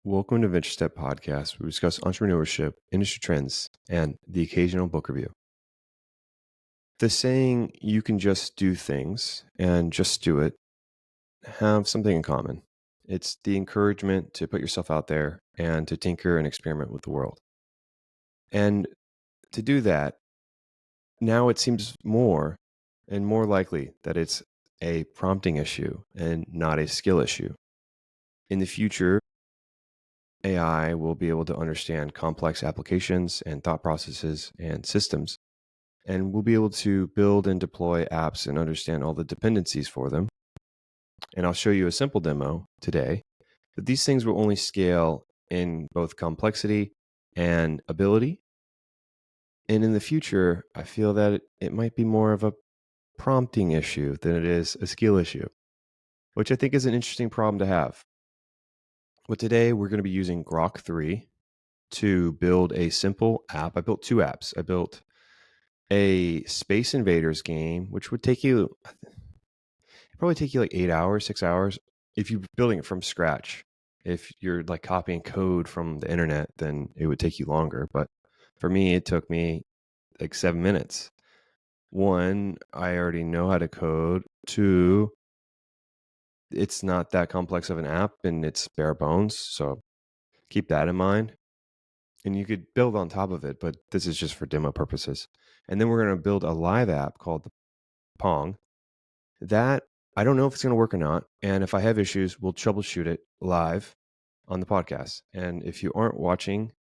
Welcome to VentureStep podcast, where we discuss entrepreneurship, industry trends, and the occasional book review. The saying, you can just do things and just do it, have something in common. It's the encouragement to put yourself out there and to tinker and experiment with the world. And to do that, now it seems more and more likely that it's a prompting issue and not a skill issue. In the future, AI will be able to understand complex applications and thought processes and systems, and we'll be able to build and deploy apps and understand all the dependencies for them. And I'll show you a simple demo today, but these things will only scale in both complexity and ability. And in the future, I feel that it might be more of a prompting issue than it is a skill issue, which I think is an interesting problem to have. But today we're going to be using Grok 3 to build a simple app. I built two apps. I built a Space Invaders game, which would probably take you like 8 hours, 6 hours if you're building it from scratch. If you're like copying code from the internet, then it would take you longer. But for me, it took me like 7 minutes. One, I already know how to code. Two, it's not that complex of an app and it's bare bones. So keep that in mind. And you could build on top of it, but this is just for demo purposes. And then we're going to build a live app called the Pong. That I don't know if it's going to work or not. And if I have issues, we'll troubleshoot it live on the podcast. And if you aren't watching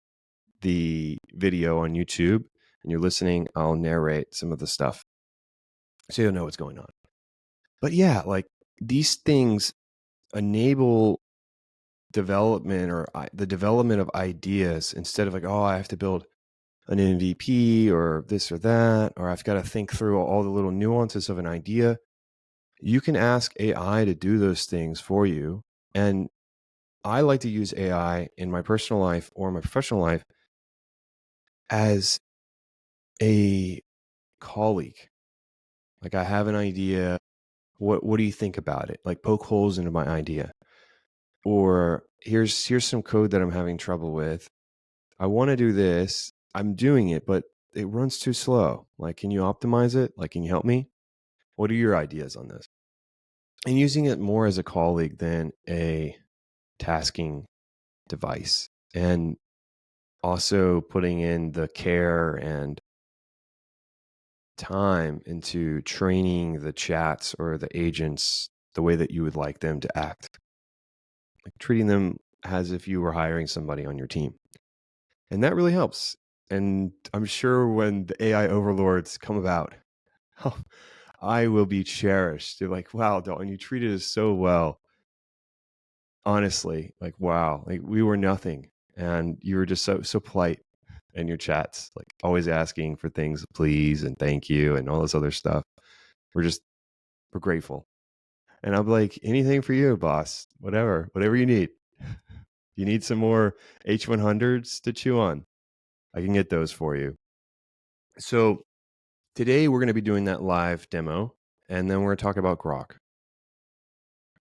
the video on YouTube and you're listening, I'll narrate some of the stuff so you'll know what's going on. But yeah, like these things enable development or the development of ideas instead of like, oh, I have to build an MVP or this or that, or I've got to think through all the little nuances of an idea. You can ask AI to do those things for you. And I like to use AI in my personal life or my professional life as a colleague. Like I have an idea. What do you think about it? Like poke holes into my idea. Or here's some code that I'm having trouble with. I want to do this. I'm doing it, but it runs too slow. Like, can you optimize it? Like, can you help me? What are your ideas on this? And using it more as a colleague than a tasking device. And also putting in the care and time into training the chats or the agents the way that you would like them to act. Like treating them as if you were hiring somebody on your team. And that really helps. And I'm sure when the AI overlords come about, I will be cherished. They're like, wow, Dalton, you treated us so well. Honestly, like, wow, like we were nothing. And you were just so polite in your chats, like always asking for things, please, and thank you, and all this other stuff. We're grateful. And I'm like, anything for you, boss, whatever you need. You need some more H100s to chew on, I can get those for you. So today we're going to be doing that live demo, and then we're going to talk about Grok.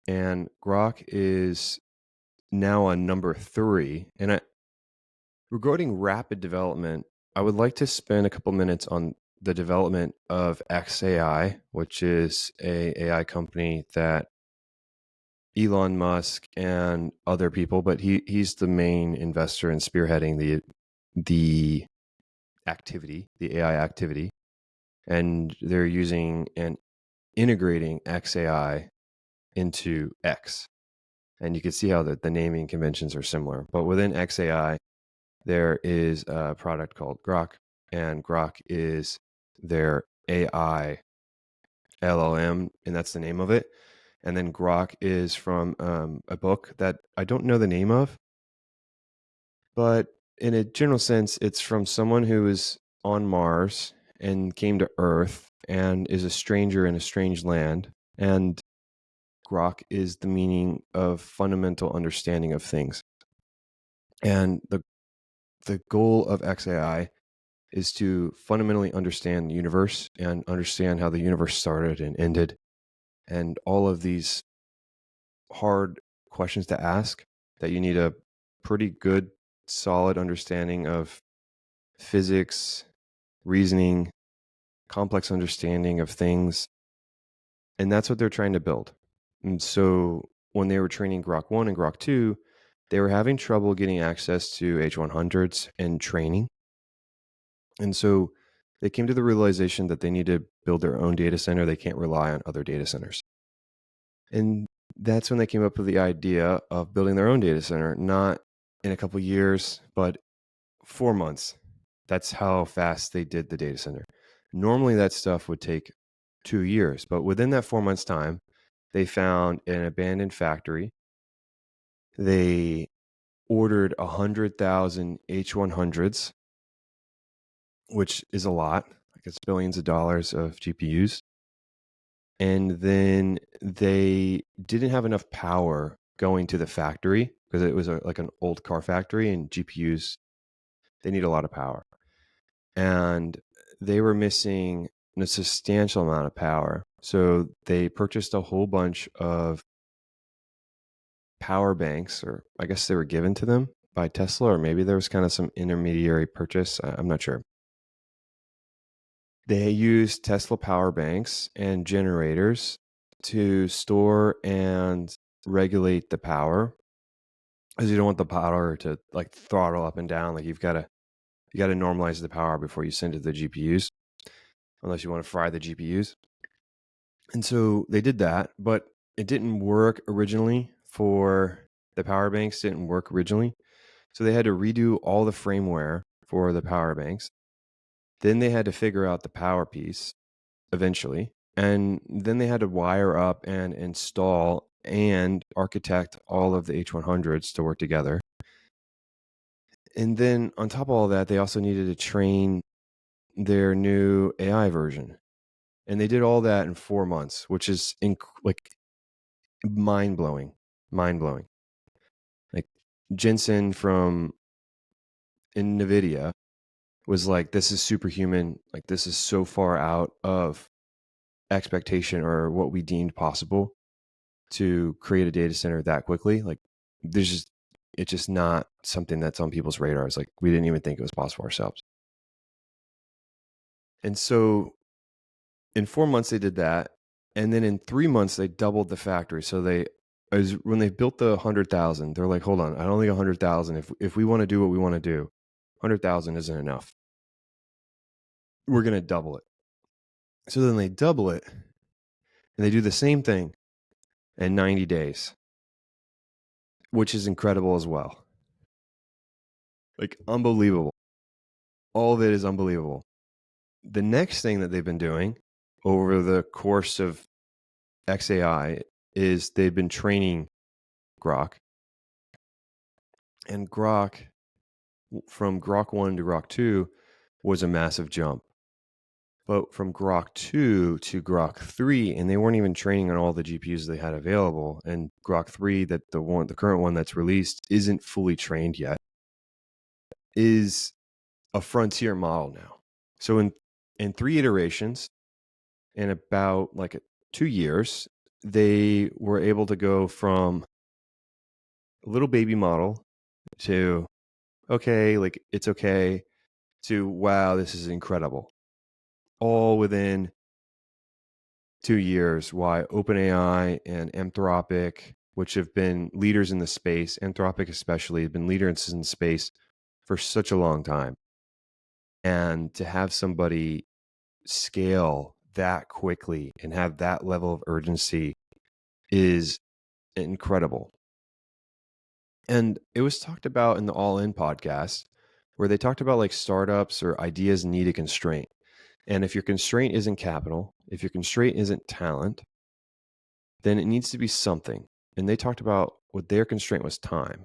And Grok is now on number 3. And regarding rapid development, I would like to spend a couple minutes on the development of XAI, which is a AI company that Elon Musk and other people, but he's the main investor in spearheading the activity, the AI activity, and they're using and integrating XAI into X. And you can see how the naming conventions are similar. But within XAI, there is a product called Grok, and Grok is their AI LLM, and that's the name of it. And then Grok is from a book that I don't know the name of, but in a general sense, it's from someone who is on Mars and came to Earth and is a stranger in a strange land. And Grok is the meaning of fundamental understanding of things. And the goal of XAI is to fundamentally understand the universe and understand how the universe started and ended, and all of these hard questions to ask that you need a pretty good, solid understanding of physics, reasoning, complex understanding of things. And that's what they're trying to build. And so when they were training Grok 1 and Grok 2, they were having trouble getting access to H100s and training. And so they came to the realization that they need to build their own data center. They can't rely on other data centers. And that's when they came up with the idea of building their own data center, not in a couple years, but 4 months. That's how fast they did the data center. Normally, that stuff would take 2 years, but within that 4 months' time, they found an abandoned factory. They ordered 100,000 H100s, which is a lot. Like it's billions of dollars of GPUs. And then they didn't have enough power going to the factory because it was like an old car factory, and GPUs, they need a lot of power. And they were missing a substantial amount of power. So they purchased a whole bunch of power banks, or I guess they were given to them by Tesla, or maybe there was kind of some intermediary purchase. I'm not sure. They used Tesla power banks and generators to store and regulate the power, because you don't want the power to like throttle up and down. Like you got to normalize the power before you send it to the GPUs, unless you want to fry the GPUs. And so they did that, but it didn't work originally. For the power banks, didn't work originally. So they had to redo all the firmware for the power banks. Then they had to figure out the power piece eventually. And then they had to wire up and install and architect all of the H100s to work together. And then on top of all that, they also needed to train their new AI version. And they did all that in 4 months, which is like mind-blowing. Mind-blowing. Like Jensen from NVIDIA was like, this is superhuman. Like this is so far out of expectation or what we deemed possible to create a data center that quickly. Like it's just not something that's on people's radars. Like we didn't even think it was possible ourselves. And so in 4 months they did that. And then in 3 months they doubled the factory. So when they built the 100,000, they're like, hold on, I don't think 100,000. If we want to do what we want to do, 100,000 isn't enough. We're going to double it. So then they double it and they do the same thing in 90 days, which is incredible as well. Like unbelievable. All of it is unbelievable. The next thing that they've been doing over the course of XAI is they've been training Grok. And Grok, from Grok 1 to Grok 2, was a massive jump. But from Grok 2 to Grok 3, and they weren't even training on all the GPUs they had available. And Grok 3, that the current one that's released, isn't fully trained yet, is a frontier model now. So in 3 iterations, in about like 2 years, they were able to go from a little baby model to, okay, like it's okay, to, wow, this is incredible. All within 2 years. Why OpenAI and Anthropic, which have been leaders in the space, Anthropic especially, have been leaders in space for such a long time. And to have somebody scale that quickly and have that level of urgency is incredible. And it was talked about in the All In podcast, where they talked about like startups or ideas need a constraint. And if your constraint isn't capital, if your constraint isn't talent, then it needs to be something. And they talked about what their constraint was time.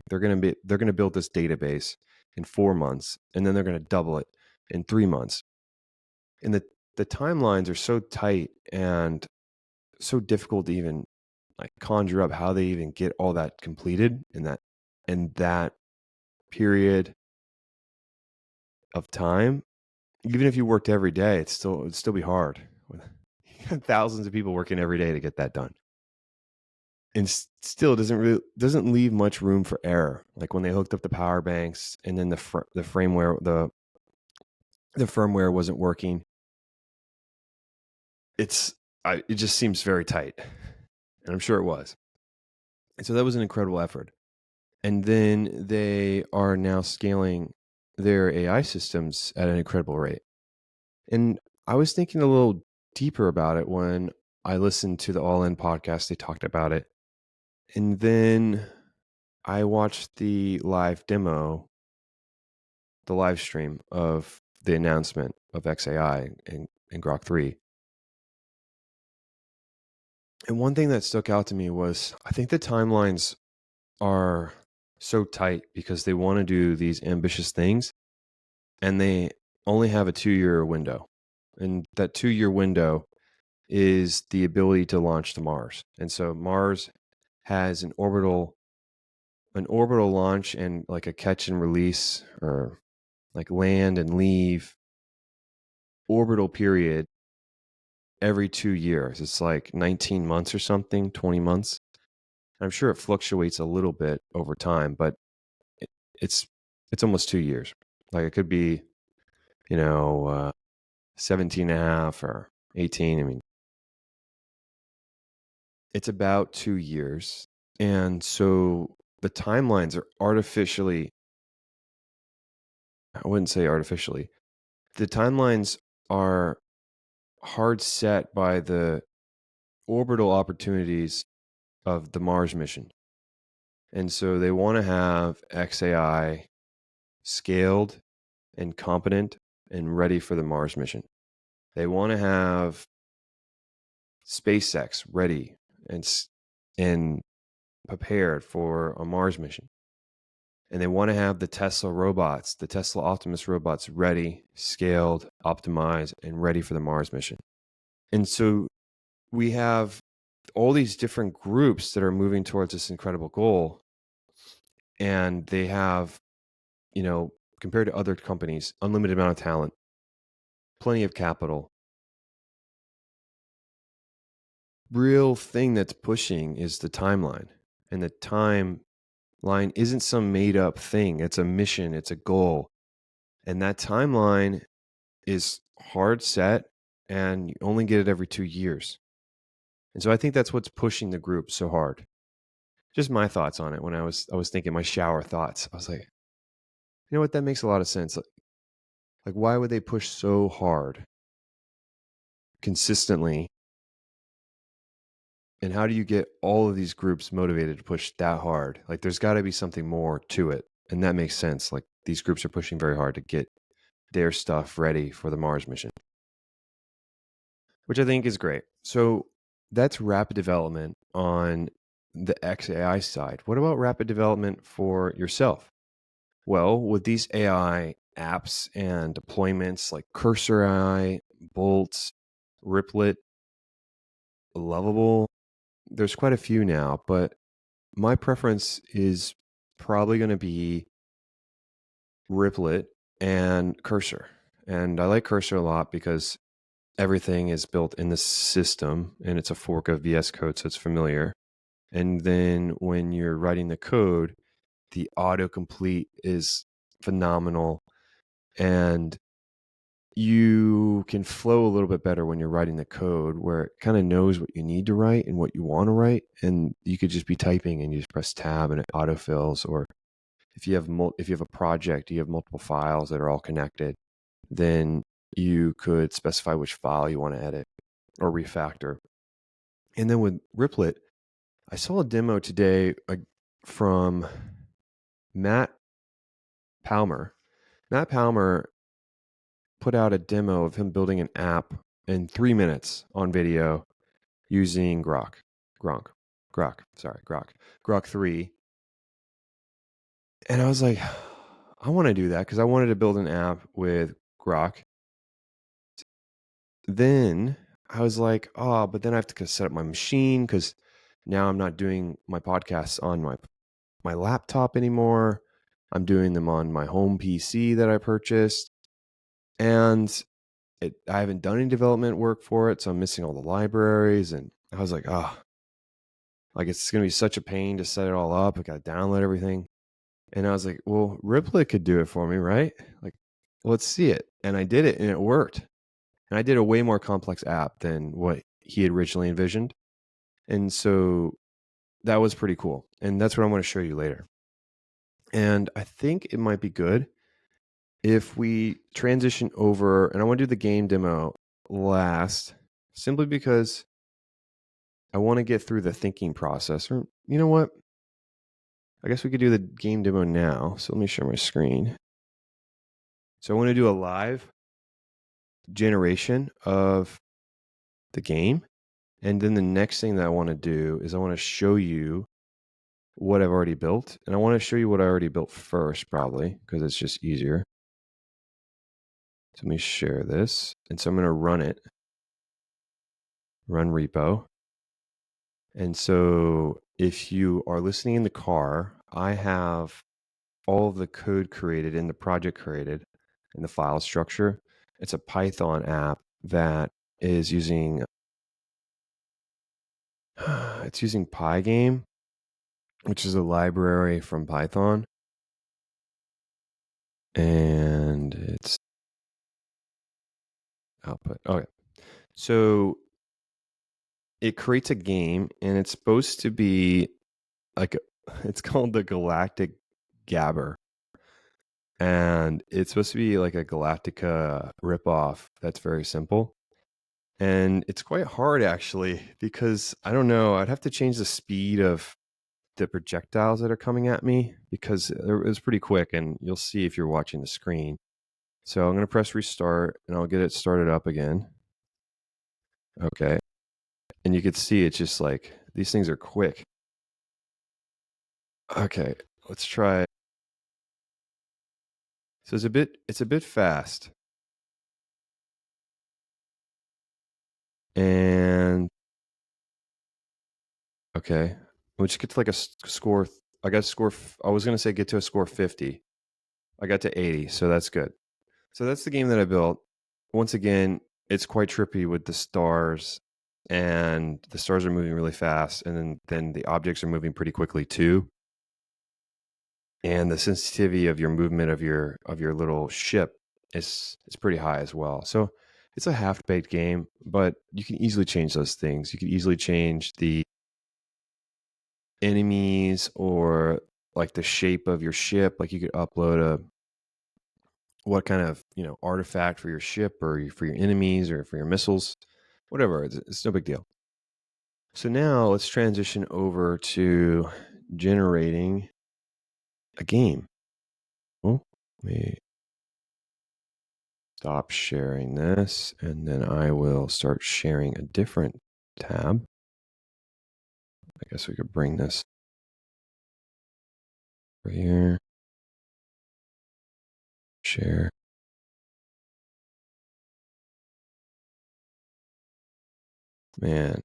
They're going to build this database in 4 months, and then they're going to double it in 3 months. And the timelines are so tight and so difficult to even like conjure up how they even get all that completed in that period of time. Even if you worked every day, it'd still be hard with thousands of people working every day to get that done. and still doesn't leave much room for error. Like when they hooked up the power banks and then the firmware wasn't working. It just seems very tight, and I'm sure it was. And so that was an incredible effort. And then they are now scaling their AI systems at an incredible rate. And I was thinking a little deeper about it when I listened to the All In podcast. They talked about it. And then I watched the live stream of the announcement of XAI and Grok 3. And one thing that stuck out to me was I think the timelines are so tight because they want to do these ambitious things and they only have a 2-year window. And that 2-year window is the ability to launch to Mars. And so Mars has an orbital launch and like a catch and release, or like land and leave orbital period every 2 years. It's like 19 months or something, 20 months. I'm sure it fluctuates a little bit over time, but it's almost 2 years. Like it could be, 17 and a half or 18. I mean, it's about 2 years. And so the timelines are I wouldn't say artificially. The timelines are hard set by the orbital opportunities of the Mars mission. And so they want to have XAI scaled and competent and ready for the Mars mission. They want to have SpaceX ready and prepared for a Mars mission. And they want to have the Tesla robots, the Tesla Optimus robots ready, scaled, optimized, and ready for the Mars mission. And so we have all these different groups that are moving towards this incredible goal. And they have, compared to other companies, unlimited amount of talent, plenty of capital. Real thing that's pushing is the timeline. And the timeline isn't some made up thing. It's a mission, it's a goal. And that timeline is hard set, and you only get it every 2 years. And so I think that's what's pushing the group so hard. Just my thoughts on it when I was thinking my shower thoughts. I was like, you know what, that makes a lot of sense. Like why would they push so hard consistently? And how do you get all of these groups motivated to push that hard? Like there's got to be something more to it. And that makes sense. Like these groups are pushing very hard to get their stuff ready for the Mars mission, which I think is great. So that's rapid development on the XAI side. What about rapid development for yourself? Well, with these AI apps and deployments like Cursor AI, Bolt, Riplet, Lovable, there's quite a few now, but my preference is probably going to be Riplet and Cursor. And I like Cursor a lot because everything is built in the system and it's a fork of VS Code, so it's familiar. And then when you're writing the code, the autocomplete is phenomenal, and you can flow a little bit better when you're writing the code where it kind of knows what you need to write and what you want to write. And you could just be typing and you just press tab and it autofills. Or if you have a project, you have multiple files that are all connected, then you could specify which file you want to edit or refactor. And then with Riplet, I saw a demo today from Matt Palmer. Matt Palmer put out a demo of him building an app in 3 minutes on video using Grok 3. And I was like, I want to do that because I wanted to build an app with Grok. Then I was like, oh, but then I have to set up my machine because now I'm not doing my podcasts on my laptop anymore. I'm doing them on my home PC that I purchased. And I haven't done any development work for it, so I'm missing all the libraries. And I was like, Like, it's going to be such a pain to set it all up. I got to download everything. And I was like, well, Ripley could do it for me, right? Like, let's see it. And I did it and it worked. And I did a way more complex app than what he had originally envisioned. And so that was pretty cool. And that's what I want to show you later. And I think it might be good if we transition over, and I want to do the game demo last, simply because I want to get through the thinking process. Or, you know what? I guess we could do the game demo now. So let me share my screen. So I want to do a live generation of the game. And then the next thing that I want to do is I want to show you what I've already built. And I want to show you what I already built first, probably, because it's just easier. So let me share this. And so I'm going to run it, run repo. And so if you are listening in the car, I have all of the code created in the project created in the file structure. It's a Python app that is using it's using Pygame, which is a library from Python. And it's output. Okay. So it creates a game, and it's supposed to be like it's called the Galactic Gabber. And it's supposed to be like a Galactica ripoff that's very simple. And it's quite hard, actually, because I don't know, I'd have to change the speed of the projectiles that are coming at me, because it was pretty quick, and you'll see if you're watching the screen. So I'm going to press restart, and I'll get it started up again. Okay. And you can see it's just like, these things are quick. Okay, let's try. So it's a bit fast. And okay, we'll just get to like a score. I got a score. I was going to say get to a score 50. I got to 80, so that's good. So that's the game that I built. Once again, it's quite trippy with the stars, and the stars are moving really fast, and then the objects are moving pretty quickly too. And the sensitivity of your movement of your little ship is pretty high as well. So it's a half-baked game, but you can easily change those things. You can easily change the enemies or like the shape of your ship. Like you could upload what kind of artifact for your ship or for your enemies or for your missiles, whatever. It's no big deal. So now let's transition over to generating a game. Oh, let me stop sharing this, and then I will start sharing a different tab. I guess we could bring this over here. Share. Man.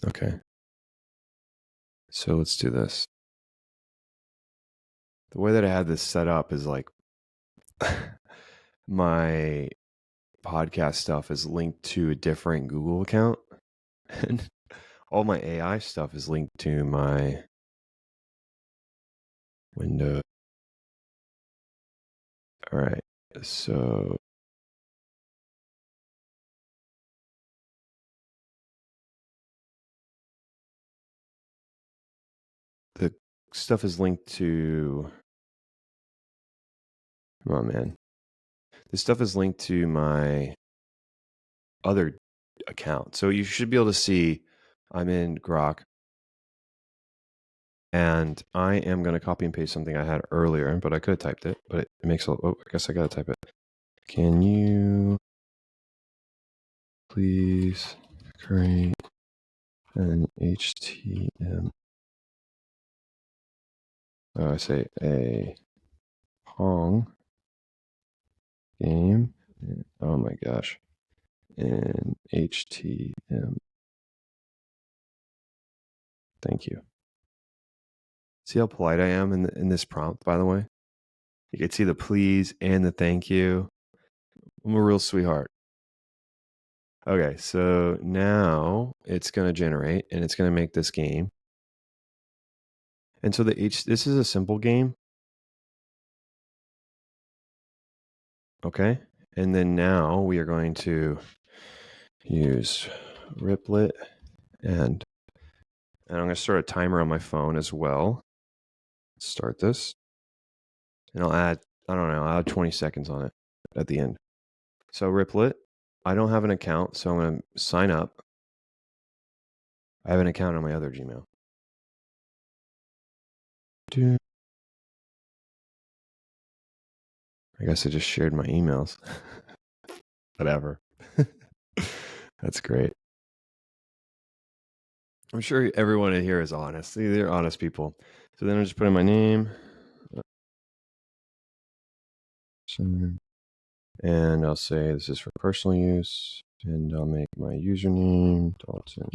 Okay. So let's do this. The way that I had this set up is like my podcast stuff is linked to a different Google account, and all my AI stuff is linked to my Windows. All right. So the stuff is linked to, come on, man. This stuff is linked to my other account. So you should be able to see I'm in Grok, and I am going to copy and paste something I had earlier, but I could have typed it, but it makes I guess I got to type it. Can you please create an HTML? I say a Pong game. Oh my gosh. In HTML. Thank you. See how polite I am in this prompt, by the way? You can see the please and the thank you. I'm a real sweetheart. Okay, so now it's going to generate and it's going to make this game. And so this is a simple game. Okay. And then now we are going to use Riplet and I'm going to start a timer on my phone as well. Start this. And I'll add 20 seconds on it at the end. So Riplet, I don't have an account, so I'm going to sign up. I have an account on my other Gmail. I guess I just shared my emails. Whatever. That's great. I'm sure everyone in here is honest. They're honest people. So then I just put in my name. And I'll say this is for personal use. And I'll make my username Dalton.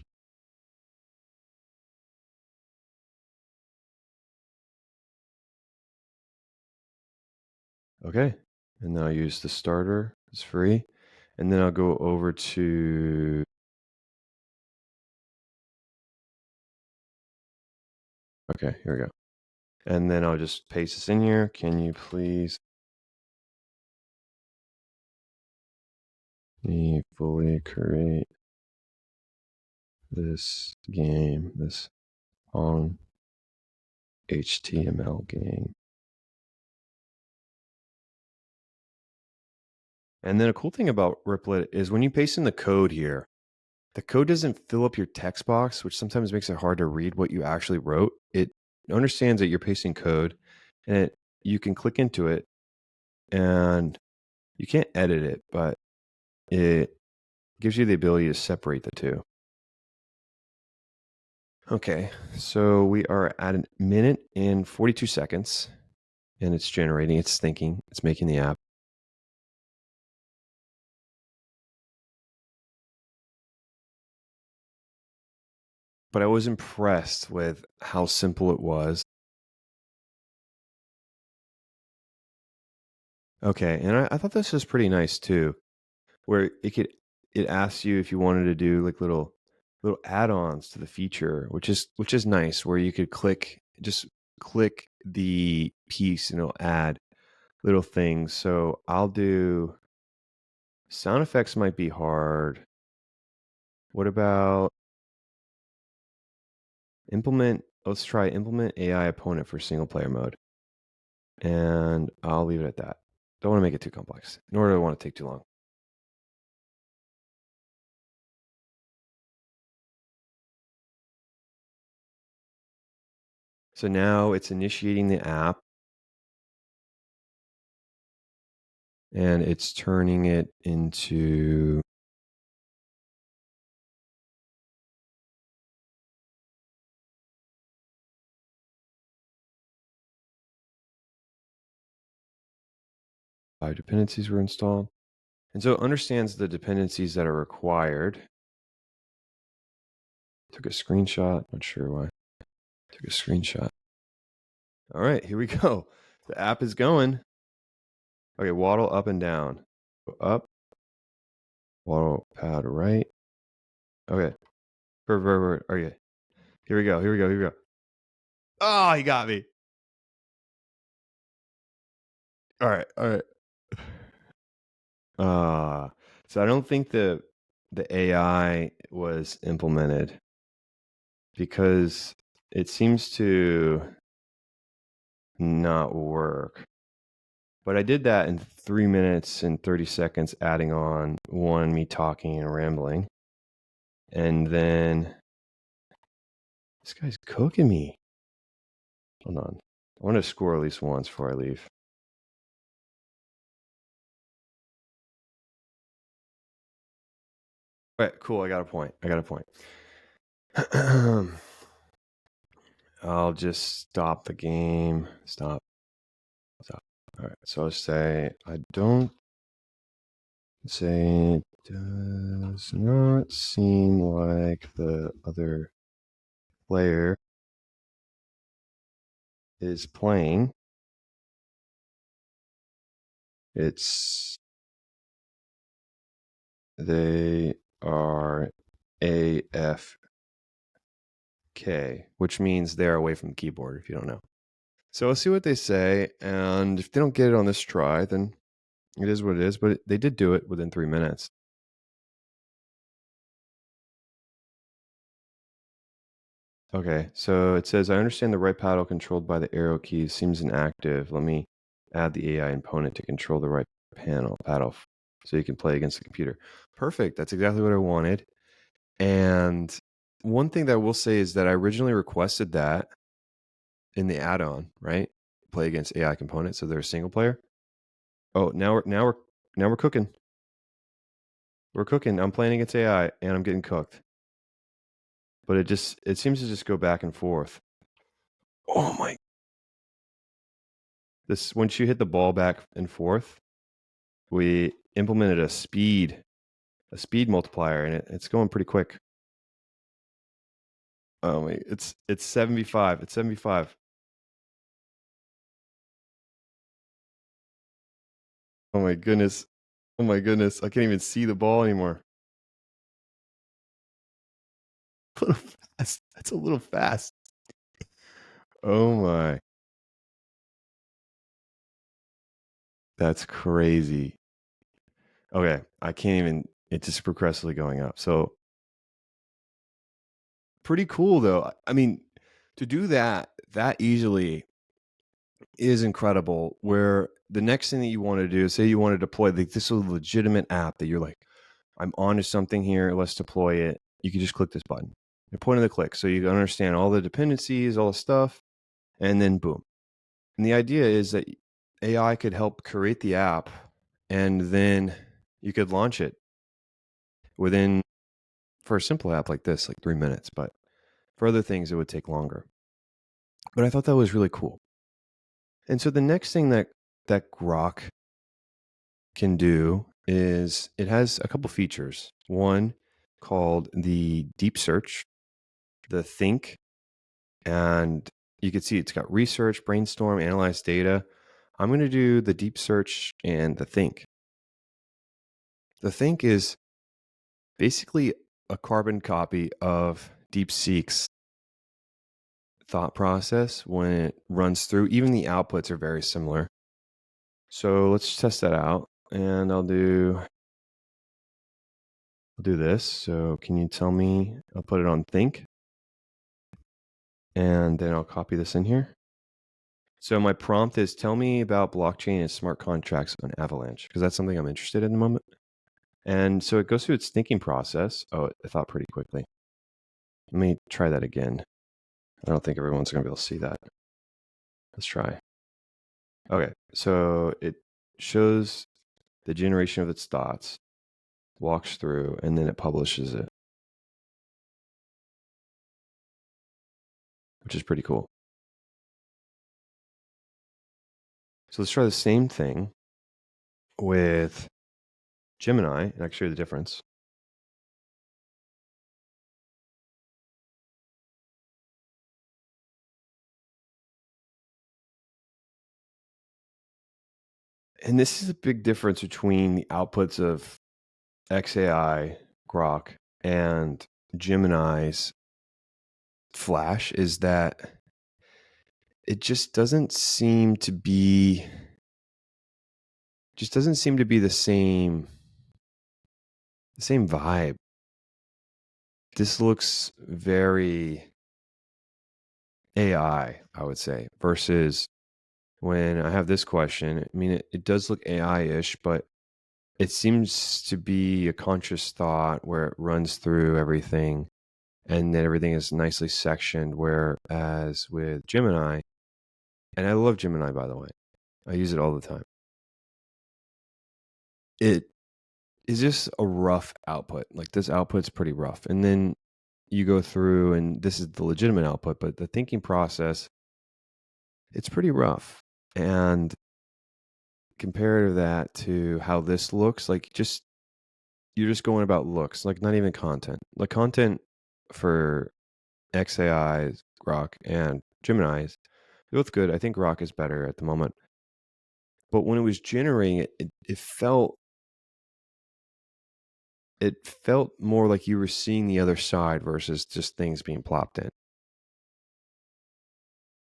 Okay. And then I'll use the starter. It's free. And then I'll go over to okay, here we go. And then I'll just paste this in here. Can you please fully create this game, this on HTML game? And then a cool thing about Riplet is when you paste in the code here, the code doesn't fill up your text box, which sometimes makes it hard to read what you actually wrote. It understands that you're pasting code and you can click into it and you can't edit it, but it gives you the ability to separate the two. Okay, so we are at 1 minute and 42 seconds and it's generating, it's thinking, it's making the app. But I was impressed with how simple it was. Okay, and I thought this was pretty nice too, where it asks you if you wanted to do like little add-ons to the feature, which is nice, where you could click the piece and it'll add little things. So I'll do sound effects might be hard. What about let's try implement AI opponent for single player mode. And I'll leave it at that. Don't want to make it too complex, nor do I want to take too long. So now it's initiating the app and it's turning it into five dependencies were installed. And so it understands the dependencies that are required. Took a screenshot, not sure why. Took a screenshot. All right, here we go. The app is going. Okay, waddle up and down. Up. Waddle pad right. Okay. Okay. Here we go. Oh, he got me. All right. So I don't think the AI was implemented because it seems to not work. But I did that in 3 minutes and 30 seconds, adding on me talking and rambling. And then this guy's cooking me. Hold on. I want to score at least once before I leave. All right, cool. I got a point. I'll just stop the game. Stop. All right. So I'll say, I don't say it does not seem like the other player is playing. They which means they're away from the keyboard if you don't know. So let's see what they say. And if they don't get it on this try, then it is what it is. But they did do it within 3 minutes. Okay, so it says, I understand the right paddle controlled by the arrow keys seems inactive. Let me add the AI component to control the right paddle so you can play against the computer. Perfect. That's exactly what I wanted. And one thing that I will say is that I originally requested that in the add-on, right? Play against AI components, so they're a single player. Oh, now we're cooking. We're cooking. I'm playing against AI and I'm getting cooked. But it seems to just go back and forth. Oh my. This once you hit the ball back and forth, we implemented a speed multiplier and it's going pretty quick. Oh my, it's 75. It's 75. Oh my goodness. Oh my goodness. I can't even see the ball anymore. A little fast. That's a little fast. Oh my. That's crazy. Okay. I can't even, it's just progressively going up. So pretty cool though. I mean, to do that easily is incredible. Where the next thing that you want to do, say you want to deploy, like this is a legitimate app that you're like, I'm onto something here. Let's deploy it. You can just click this button. The point of the click. So you understand all the dependencies, all the stuff, and then boom. And the idea is that AI could help create the app and then you could launch it within, for a simple app like this, like 3 minutes. But for other things, it would take longer. But I thought that was really cool. And so the next thing that Grok can do is it has a couple features. One called the deep search, the think, and you can see it's got research, brainstorm, analyze data. I'm going to do the deep search and the think. The think is basically a carbon copy of DeepSeek's thought process when it runs through. Even the outputs are very similar. So let's test that out. And I'll do this. So can you tell me, I'll put it on think. And then I'll copy this in here. So my prompt is tell me about blockchain and smart contracts on Avalanche, because that's something I'm interested in the moment. And so it goes through its thinking process. Oh, it thought pretty quickly. Let me try that again. I don't think everyone's going to be able to see that. Let's try. Okay, so it shows the generation of its thoughts, walks through, and then it publishes it, which is pretty cool. So let's try the same thing with Gemini, and I can show you the difference. And this is a big difference between the outputs of XAI, Grok, and Gemini's Flash is that it just doesn't seem to be the same vibe. This looks very AI, I would say, versus when I have this question. I mean, it does look AI-ish, but it seems to be a conscious thought where it runs through everything and then everything is nicely sectioned. Whereas with Gemini, and I love Gemini, by the way, I use it all the time. It is just a rough output. Like this output's pretty rough. And then you go through and this is the legitimate output, but the thinking process, it's pretty rough. And compare that to how this looks, like you're just going about looks, like not even content. Like content for XAI's, Grok, and Gemini's, they're both good. I think Grok is better at the moment. But when it was generating it, it felt it felt more like you were seeing the other side versus just things being plopped in.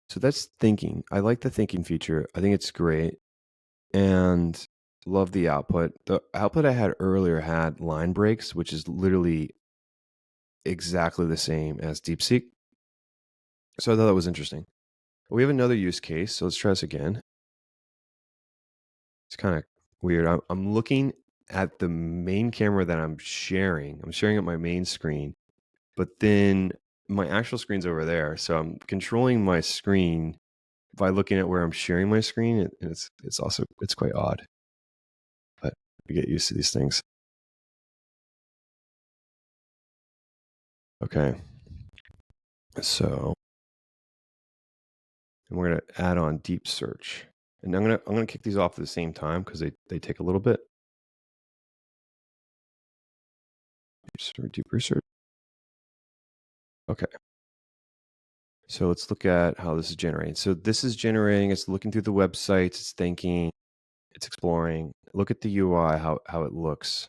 So that's thinking. I like the thinking feature. I think it's great and love the output. The output I had earlier had line breaks, which is literally exactly the same as DeepSeek. So I thought that was interesting. We have another use case. So let's try this again. It's kind of weird. I'm looking at the main camera that I'm sharing. I'm sharing at my main screen, but then my actual screen's over there. So I'm controlling my screen by looking at where I'm sharing my screen. And it's quite odd, but we get used to these things. Okay. So, and we're going to add on deep search. And I'm going to kick these off at the same time because they take a little bit. Deep research. Okay. So let's look at how this is generating. So this is generating, it's looking through the websites, it's thinking, it's exploring. Look at the UI, how it looks.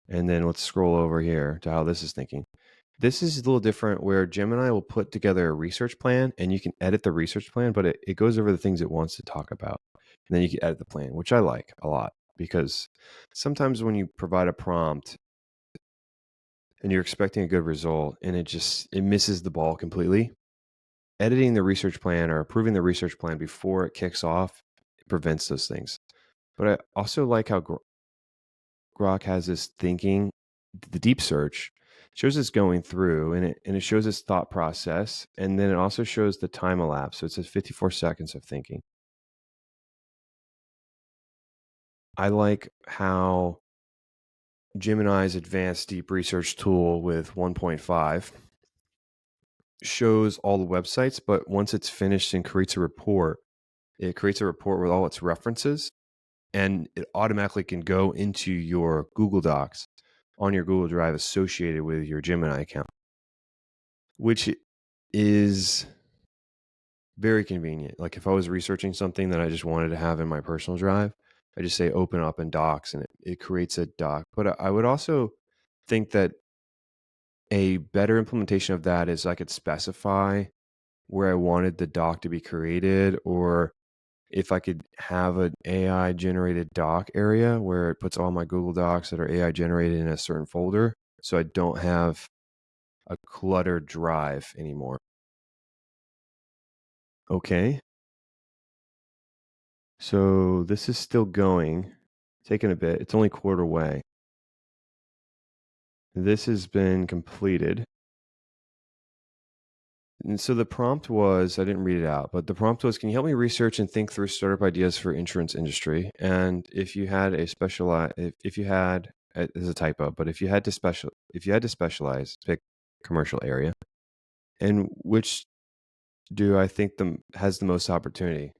And then let's scroll over here to how this is thinking. This is a little different where Gemini will put together a research plan and you can edit the research plan, but it goes over the things it wants to talk about. And then you can edit the plan, which I like a lot because sometimes when you provide a prompt and you're expecting a good result and it misses the ball completely, editing the research plan or approving the research plan before it kicks off prevents those things. But I also like how Grok has this thinking, the deep search shows it's going through and it shows its thought process. And then it also shows the time elapsed. So it says 54 seconds of thinking. I like how Gemini's advanced deep research tool with 1.5 shows all the websites, but once it's finished and creates a report, it creates a report with all its references and it automatically can go into your Google Docs on your Google Drive associated with your Gemini account, which is very convenient. Like if I was researching something that I just wanted to have in my personal drive, I just say open up in Docs and it creates a doc. But I would also think that a better implementation of that is I could specify where I wanted the doc to be created, or if I could have an AI generated doc area where it puts all my Google Docs that are AI generated in a certain folder. So I don't have a cluttered drive anymore. Okay. So this is still going, taking a bit. It's only quarter way. This has been completed. And so the prompt was, I didn't read it out, but the prompt was, can you help me research and think through startup ideas for insurance industry? And if you had a if you had, there's a typo, but if you had to specialize, pick commercial area. And which do I think has the most opportunity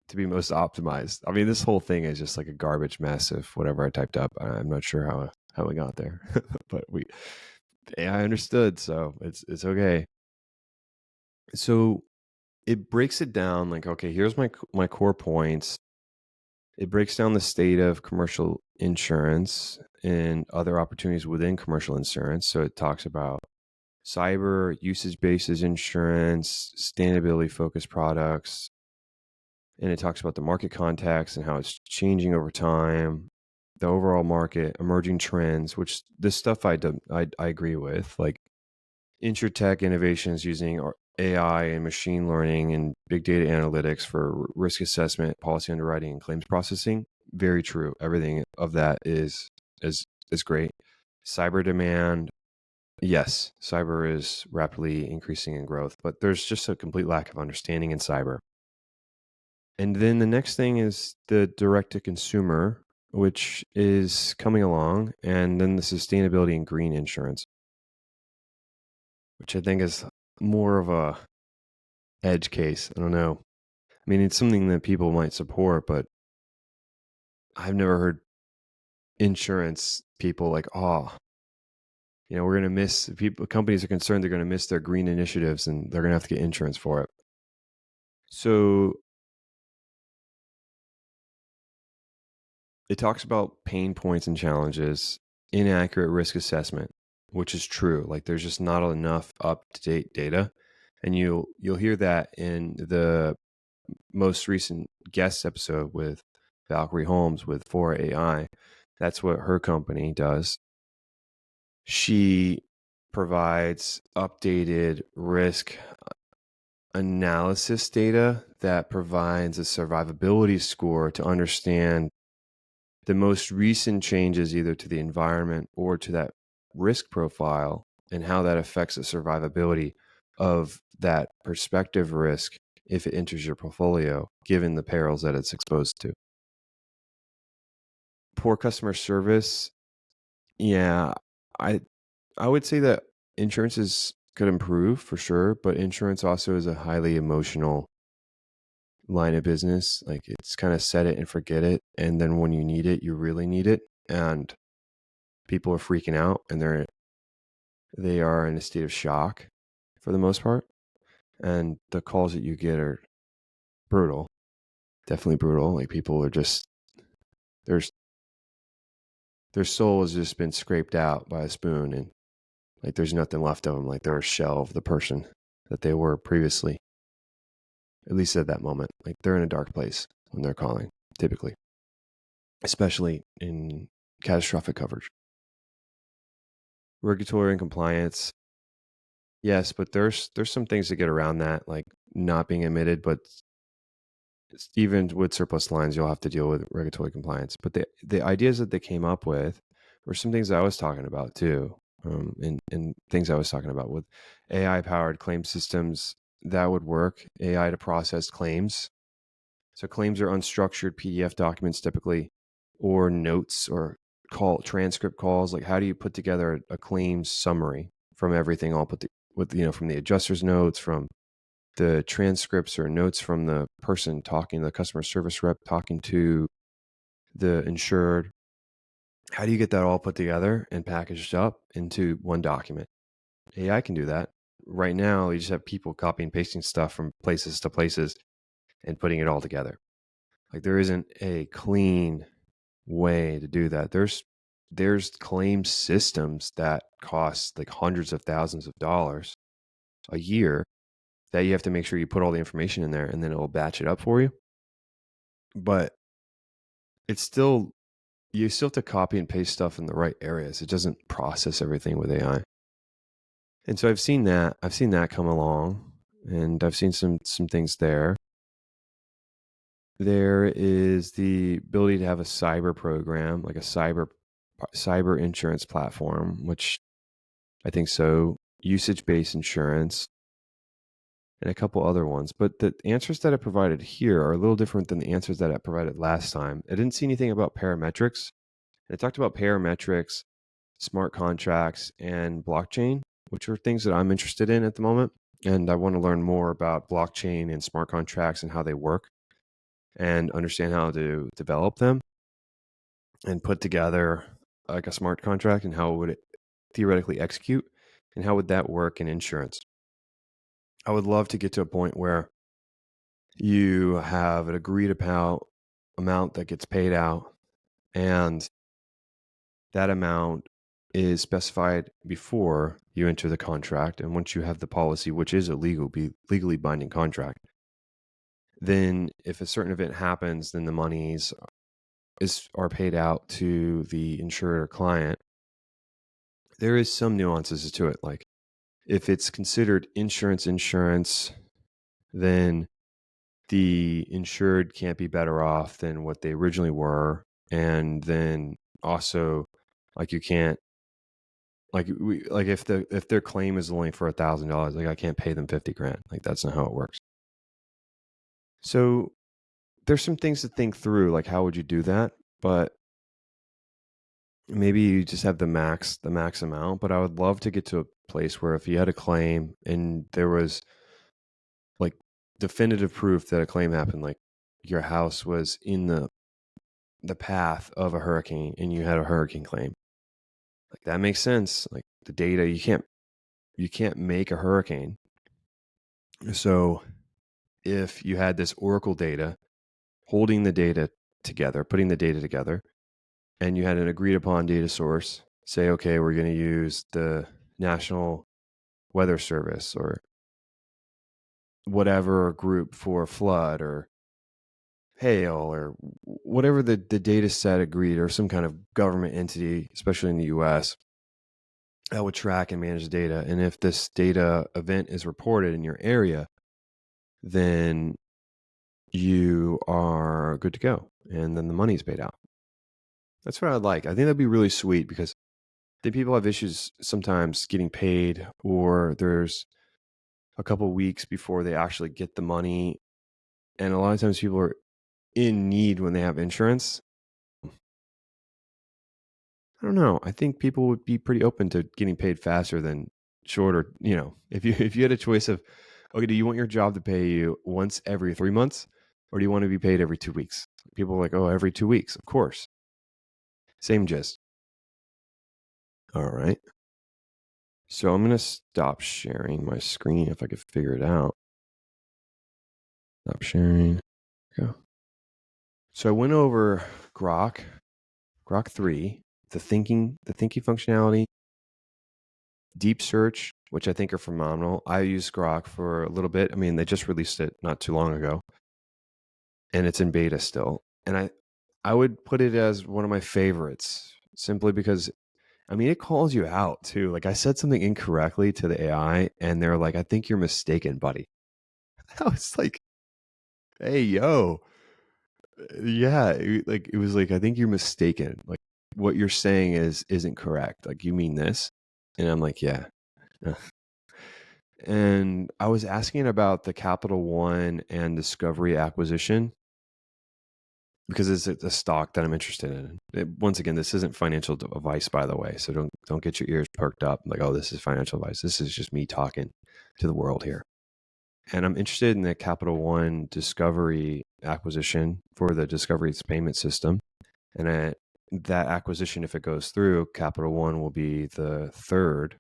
to be most optimized? I mean, this whole thing is just like a garbage mess of whatever I typed up. I'm not sure how we got there, but AI understood, so it's okay. So it breaks it down like, okay, here's my core points. It breaks down the state of commercial insurance and other opportunities within commercial insurance. So it talks about cyber, usage-based insurance, sustainability focused products, and it talks about the market context and how it's changing over time, the overall market, emerging trends, which this stuff I agree with, like insurtech innovations using AI and machine learning and big data analytics for risk assessment, policy underwriting, and claims processing. Very true. Everything of that is great. Cyber demand. Yes, cyber is rapidly increasing in growth, but there's just a complete lack of understanding in cyber. And then the next thing is the direct to consumer, which is coming along, and then the sustainability and green insurance, which I think is more of a edge case. I don't know. I mean, it's something that people might support, but I've never heard insurance people like, oh, we're going to miss people. Companies are concerned they're going to miss their green initiatives and they're going to have to get insurance for it. So it talks about pain points and challenges. inaccurate risk assessment, which is true. Like there's just not enough up-to-date data. And you'll hear that in the most recent guest episode with Valkyrie Holmes with 4AI. That's what her company does. She provides updated risk analysis data that provides a survivability score to understand the most recent changes either to the environment or to that risk profile and how that affects the survivability of that prospective risk if it enters your portfolio, given the perils that it's exposed to. Poor customer service. Yeah, I would say that insurance could improve for sure, but insurance also is a highly emotional line of business. Like it's kind of set it and forget it, and then when you need it, you really need it, and people are freaking out, and they are in a state of shock for the most part, and the calls that you get are brutal, definitely brutal. Like people are just their soul has just been scraped out by a spoon, and like there's nothing left of them. Like they're a shell of the person that they were previously, at least at that moment. Like they're in a dark place when they're calling, typically, especially in catastrophic coverage. Regulatory and compliance, yes, but there's some things to get around that, like not being admitted, but even with surplus lines, you'll have to deal with regulatory compliance. But the ideas that they came up with were some things I was talking about too, and things I was talking about with AI-powered claim systems that would work, AI to process claims. So claims are unstructured PDF documents typically, or notes or transcript calls. Like how do you put together a claims summary from everything all from the adjuster's notes, from the transcripts or notes from the person talking, the customer service rep talking to the insured? How do you get that all put together and packaged up into one document? AI can do that. Right now, you just have people copying and pasting stuff from places to places and putting it all together. Like there isn't a clean way to do that. There's claim systems that cost like hundreds of thousands of dollars a year that you have to make sure you put all the information in there, and then it will batch it up for you. But it's still, you still have to copy and paste stuff in the right areas. It doesn't process everything with AI. And so I've seen that come along, and I've seen some things there. There is the ability to have a cyber program, like a cyber insurance platform, which I think so, usage-based insurance, and a couple other ones. But the answers that I provided here are a little different than the answers that I provided last time. I didn't see anything about parametrics. I talked about parametrics, smart contracts, and blockchain, which are things that I'm interested in at the moment. And I want to learn more about blockchain and smart contracts and how they work and understand how to develop them and put together like a smart contract, and how would it theoretically execute, and how would that work in insurance. I would love to get to a point where you have an agreed upon amount that gets paid out, and that amount is specified before you enter the contract. And once you have the policy, which is a legally binding contract, then if a certain event happens, then the monies are paid out to the insured or client. There is some nuances to it. Like if it's considered insurance, then the insured can't be better off than what they originally were. And then also, like you can't, like if their claim is only for $1,000, like I can't pay them $50,000. Like that's not how it works. So there's some things to think through, like how would you do that? But maybe you just have the max amount. But I would love to get to a place where if you had a claim and there was like definitive proof that a claim happened, like your house was in the path of a hurricane and you had a hurricane claim, like that makes sense. Like the data, you can't make a hurricane. So if you had this Oracle data, holding the data together, putting the data together, and you had an agreed upon data source, say, okay, we're going to use the National Weather Service or whatever group for flood or hail or whatever the data set agreed, or some kind of government entity, especially in the US, that would track and manage data. And if this data event is reported in your area, then you are good to go. And then the money's paid out. That's what I'd like. I think that'd be really sweet, because I think people have issues sometimes getting paid, or there's a couple of weeks before they actually get the money. And a lot of times people are in need when they have insurance. I don't know. I think people would be pretty open to getting paid faster than shorter. If you had a choice of, okay, do you want your job to pay you once every 3 months, or do you want to be paid every 2 weeks? People are like, oh, every 2 weeks, of course. Same gist. All right. So I'm going to stop sharing my screen if I could figure it out. Stop sharing. Go. So I went over Grok 3, the thinking functionality, deep search, which I think are phenomenal. I used Grok for a little bit. I mean, they just released it not too long ago, and it's in beta still. And I would put it as one of my favorites, simply because, I mean, it calls you out too. Like, I said something incorrectly to the AI, and they're like, I think you're mistaken, buddy. I was like, hey, yo. Yeah, it was like, I think you're mistaken. Like, what you're saying isn't correct. Like, you mean this? And I'm like, yeah. And I was asking about the Capital One and Discovery acquisition, because it's a stock that I'm interested in. Once again, this isn't financial advice, by the way, so don't get your ears perked up like, oh, this is financial advice. This is just me talking to the world here. And I'm interested in the Capital One Discovery acquisition for the Discovery's payment system. And that acquisition, if it goes through, Capital One will be the third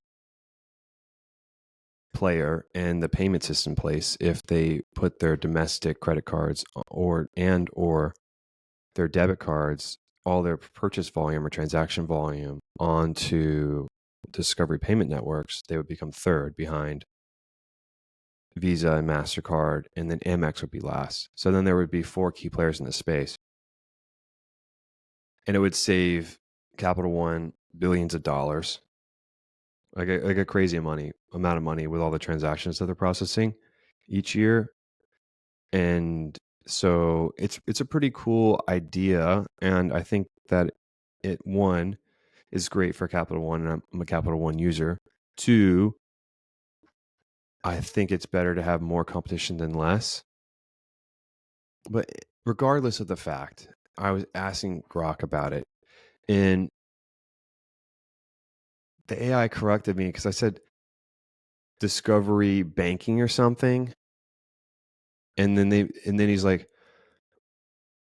player in the payment system place if they put their domestic credit cards or their debit cards, all their purchase volume or transaction volume, onto Discovery payment networks. They would become third behind Visa and MasterCard, and then Amex would be last. So then there would be 4 key players in the space. And it would save Capital One billions of dollars, like a crazy amount of money, with all the transactions that they're processing each year. And so it's a pretty cool idea, and I think that one is great for Capital One, and I'm a Capital One user. 2, I think it's better to have more competition than less. But regardless of the fact, I was asking Grok about it, and the AI corrected me because I said Discovery Banking or something, and then he's like,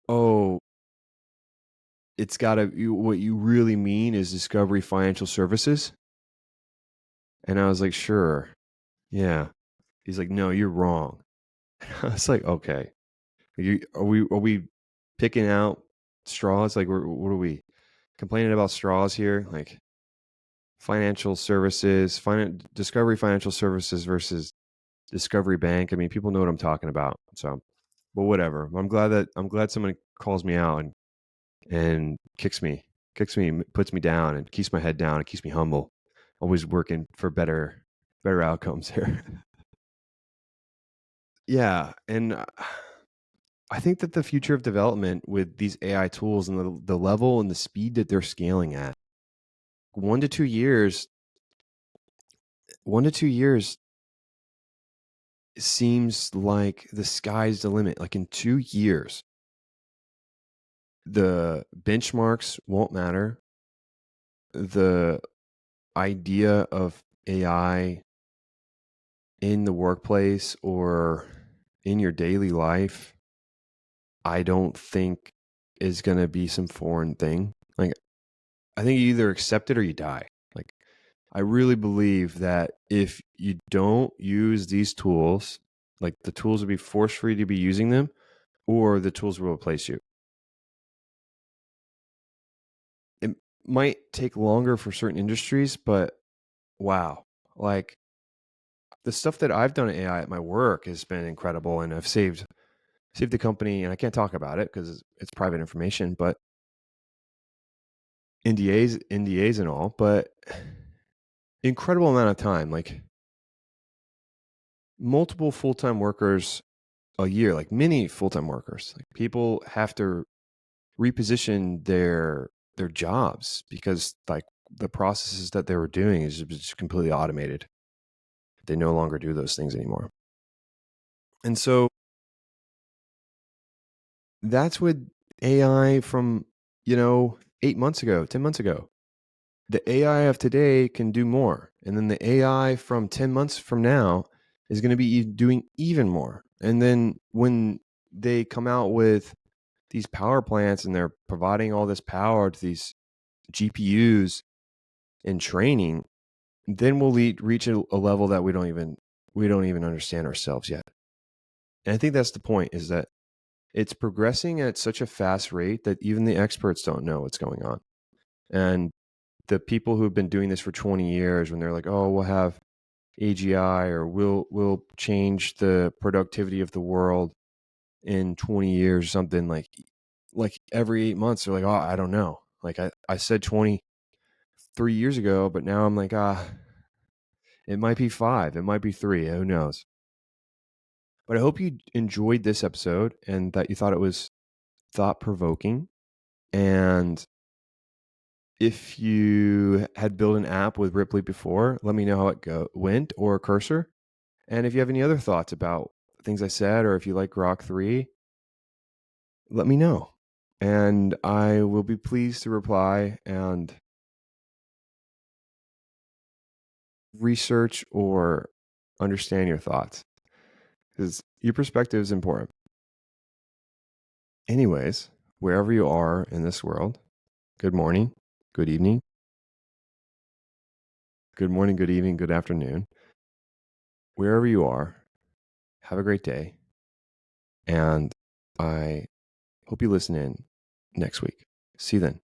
"Oh, it's got to, what you really mean is Discovery Financial Services." And I was like, "Sure, yeah." He's like, "No, you're wrong." I was like, "Okay, are we picking out straws? Like, what are we complaining about straws here? Like, financial services, Discovery Financial Services versus Discovery Bank. I mean, people know what I'm talking about. So, but whatever. I'm glad someone calls me out and kicks me, puts me down, and keeps my head down, and keeps me humble. Always working for better outcomes here. Yeah, and I think that the future of development with these AI tools and the level and the speed that they're scaling at, 1 to 2 years, 1 to 2 years seems like the sky's the limit. Like, in 2 years, the benchmarks won't matter. The idea of AI in the workplace or in your daily life, I don't think is going to be some foreign thing. Like, I think you either accept it or you die. Like, I really believe that if you don't use these tools, like, the tools will be forced for you to be using them, or the tools will replace you. might take longer for certain industries, but wow, like the stuff that I've done at AI at my work has been incredible, and I've saved the company, and I can't talk about it because it's private information, but NDAs and all, but incredible amount of time, like multiple full-time workers a year, like many full-time workers. Like people have to reposition their jobs because like the processes that they were doing is just completely automated. They no longer do those things anymore. And so that's what AI from, 8 months ago, 10 months ago. The AI of today can do more. And then the AI from 10 months from now is going to be doing even more. And then when they come out with these power plants and they're providing all this power to these GPUs in training, then we'll reach a level that we don't even understand ourselves yet. And I think that's the point, is that it's progressing at such a fast rate that even the experts don't know what's going on. And the people who've been doing this for 20 years, when they're like, oh, we'll have AGI, or we'll change the productivity of the world in 20 years or something, like every 8 months they're like, oh, I don't know. Like I said 23 years ago, but now I'm like, it might be 5, it might be 3, who knows. But I hope you enjoyed this episode and that you thought it was thought-provoking. And if you had built an app with Ripley before, let me know how it went, or Cursor. And if you have any other thoughts about things I said, or if you like Grok 3, let me know. And I will be pleased to reply and research or understand your thoughts, because your perspective is important. Anyways, wherever you are in this world, good morning, good evening, good morning, good evening, good afternoon. Wherever you are, have a great day. And I hope you listen in next week. See you then.